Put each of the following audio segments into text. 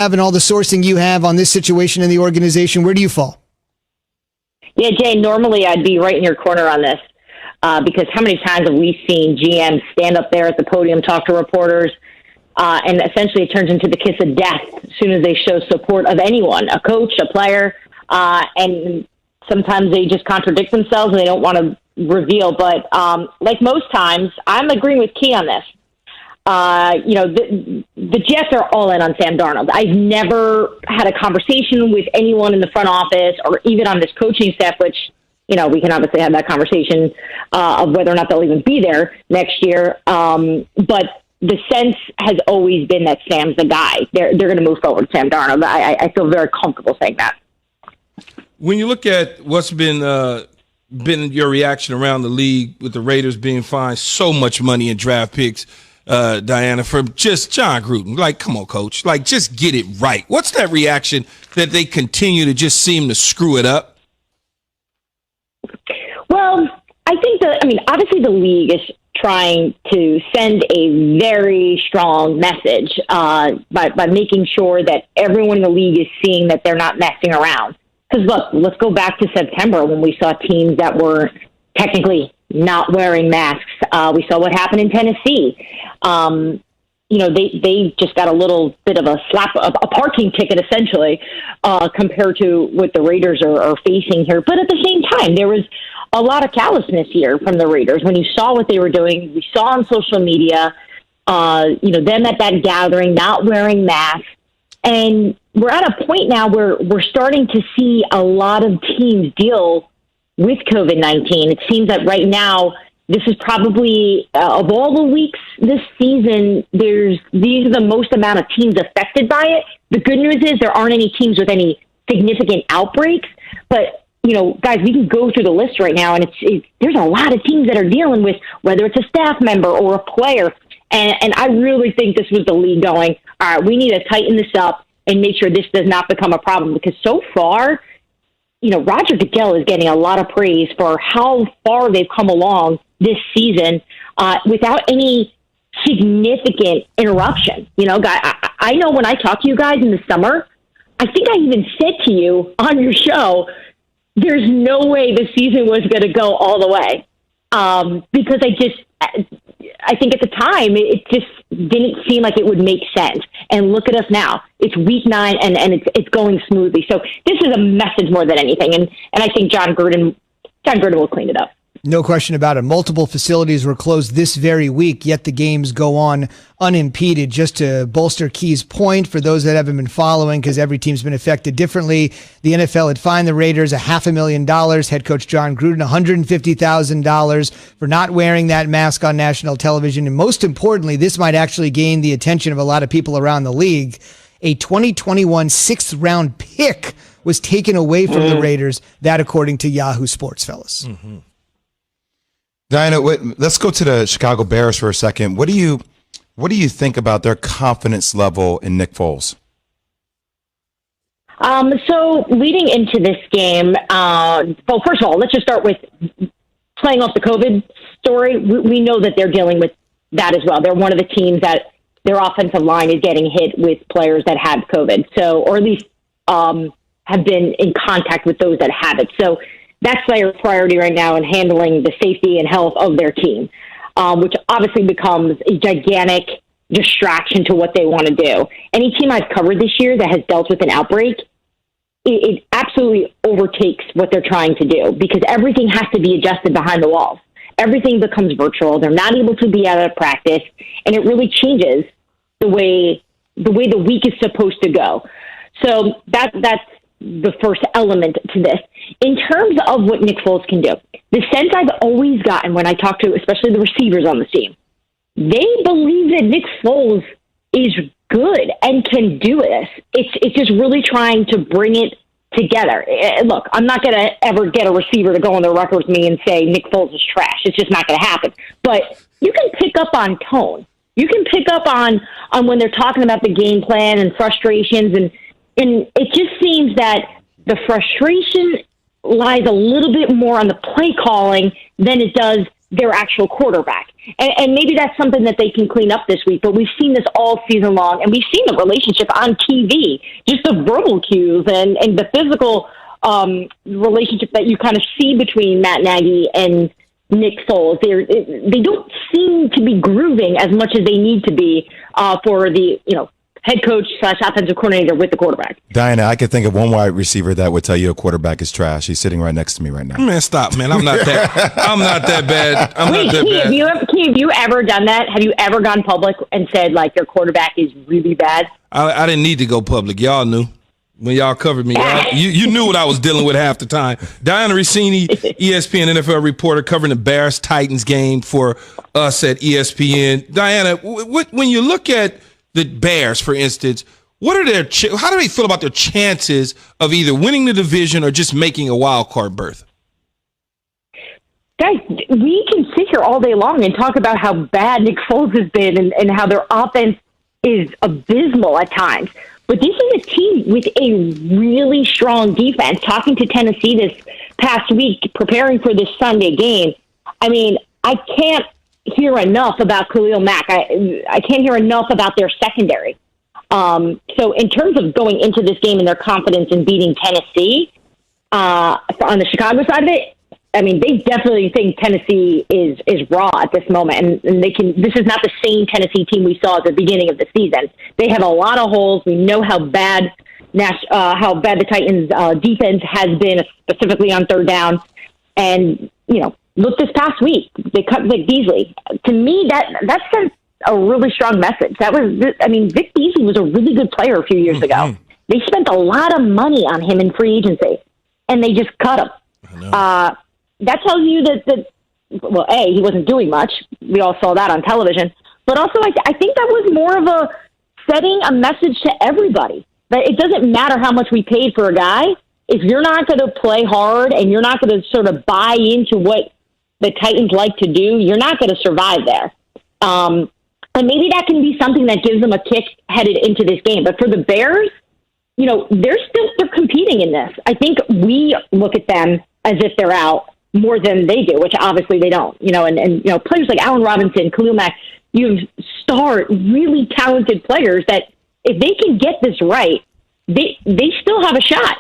Having all the sourcing you have on this situation in the organization, where do you fall? Yeah, Jay, normally I'd be right in your corner on this because how many times have we seen GMs stand up there at the podium, talk to reporters, and essentially it turns into the kiss of death as soon as they show support of anyone, a coach, a player, and sometimes they just contradict themselves and they don't want to reveal. But like most times, I'm agreeing with Key on this. The Jets are all in on Sam Darnold. I've never had a conversation with anyone in the front office or even on this coaching staff, which, we can obviously have that conversation of whether or not they'll even be there next year. But the sense has always been that Sam's the guy. They're going to move forward with Sam Darnold. I feel very comfortable saying that. When you look at what's been your reaction around the league with the Raiders being fined so much money in draft picks, Diana, for just John Gruden. Like, come on, coach. Like, just get it right. What's that reaction that they continue to just seem to screw it up? Well, I think obviously the league is trying to send a very strong message by making sure that everyone in the league is seeing that they're not messing around. Because, look, let's go back to September when we saw teams that were technically not wearing masks. We saw what happened in Tennessee. They just got a little bit of a parking ticket, essentially, compared to what the Raiders are facing here. But at the same time, there was a lot of callousness here from the Raiders. When you saw what they were doing, we saw on social media, them at that gathering, not wearing masks. And we're at a point now where we're starting to see a lot of teams deal with COVID-19. It seems that right now, this is probably, of all the weeks this season, these are the most amount of teams affected by it. The good news is there aren't any teams with any significant outbreaks. But, guys, we can go through the list right now, and there's a lot of teams that are dealing with, whether it's a staff member or a player. And I really think this was the league going, all right, we need to tighten this up and make sure this does not become a problem. Because so far, Roger Goodell is getting a lot of praise for how far they've come along this season without any significant interruption. I know when I talk to you guys in the summer, I think I even said to you on your show, there's no way the season was going to go all the way. Because I think at the time, it just didn't seem like it would make sense. And look at us now. It's week 9, and it's going smoothly. So this is a message more than anything. And I think John Gruden will clean it up. No question about it. Multiple facilities were closed this very week, yet the games go on unimpeded. Just to bolster Key's point, for those that haven't been following, because every team's been affected differently, the NFL had fined the Raiders $500,000. Head coach John Gruden $150,000 for not wearing that mask on national television. And most importantly, this might actually gain the attention of a lot of people around the league. A 2021 6th-round pick was taken away from the Raiders. That, according to Yahoo Sports, fellas. Mm-hmm. Diana, let's go to the Chicago Bears for a second. What do you think about their confidence level in Nick Foles? So leading into this game, well, first of all, let's just start with playing off the COVID story. We know that they're dealing with that as well. They're one of the teams that their offensive line is getting hit with players that have COVID, or at least have been in contact with those that have it. So that's their priority right now in handling the safety and health of their team, which obviously becomes a gigantic distraction to what they want to do. Any team I've covered this year that has dealt with an outbreak, it absolutely overtakes what they're trying to do because everything has to be adjusted behind the walls. Everything becomes virtual. They're not able to be out of practice, and it really changes the way the week is supposed to go. So that's the first element to this. In terms of what Nick Foles can do, the sense I've always gotten when I talk to especially the receivers on the team, they believe that Nick Foles is good and can do this. It's just really trying to bring it together. Look, I'm not going to ever get a receiver to go on the record with me and say Nick Foles is trash. It's just not going to happen. But you can pick up on tone. You can pick up on when they're talking about the game plan and frustrations, and it just seems that the frustration lies a little bit more on the play calling than it does their actual quarterback. And maybe that's something that they can clean up this week, but we've seen this all season long, and we've seen the relationship on TV, just the verbal cues and the physical relationship that you kind of see between Matt Nagy and Nick Foles. They don't seem to be grooving as much as they need to be for the head coach / offensive coordinator with the quarterback. Diana, I could think of one wide receiver that would tell you a quarterback is trash. He's sitting right next to me right now. Man, stop, man. I'm not that bad. I'm not that Key, bad. Have you ever done that? Have you ever gone public and said, like, your quarterback is really bad? I didn't need to go public. Y'all knew. When y'all covered me, you knew what I was dealing with half the time. Diana Rossini, ESPN NFL reporter, covering the Bears-Titans game for us at ESPN. Diana, when you look at the Bears, for instance, how do they feel about their chances of either winning the division or just making a wild card berth? Guys, we can sit here all day long and talk about how bad Nick Foles has been and how their offense is abysmal at times. But this is a team with a really strong defense. Talking to Tennessee this past week, preparing for this Sunday game, I mean, I can't hear enough about Khalil Mack. I can't hear enough about their secondary. So in terms of going into this game and their confidence in beating Tennessee, on the Chicago side of it, I mean, they definitely think Tennessee is raw at this moment, and they can. This is not the same Tennessee team we saw at the beginning of the season. They have a lot of holes. We know how bad the Titans' defense has been, specifically on third down. And look, this past week they cut Vic Beasley. To me, that sent a really strong message. Vic Beasley was a really good player a few years ago. They spent a lot of money on him in free agency, and they just cut him. That tells you that he wasn't doing much. We all saw that on television. But also, I think that was more of a setting a message to everybody that it doesn't matter how much we paid for a guy. If you're not going to play hard and you're not going to sort of buy into what the Titans like to do, you're not going to survive there. And maybe that can be something that gives them a kick headed into this game. But for the Bears, they're competing in this. I think we look at them as if they're out more than they do, which obviously they don't. And players like Allen Robinson, Khalil Mack, you have really talented players that if they can get this right, they still have a shot.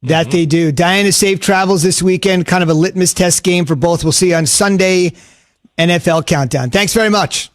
That they do. Diana, safe travels this weekend. Kind of a litmus test game for both. We'll see you on Sunday. NFL Countdown. Thanks very much.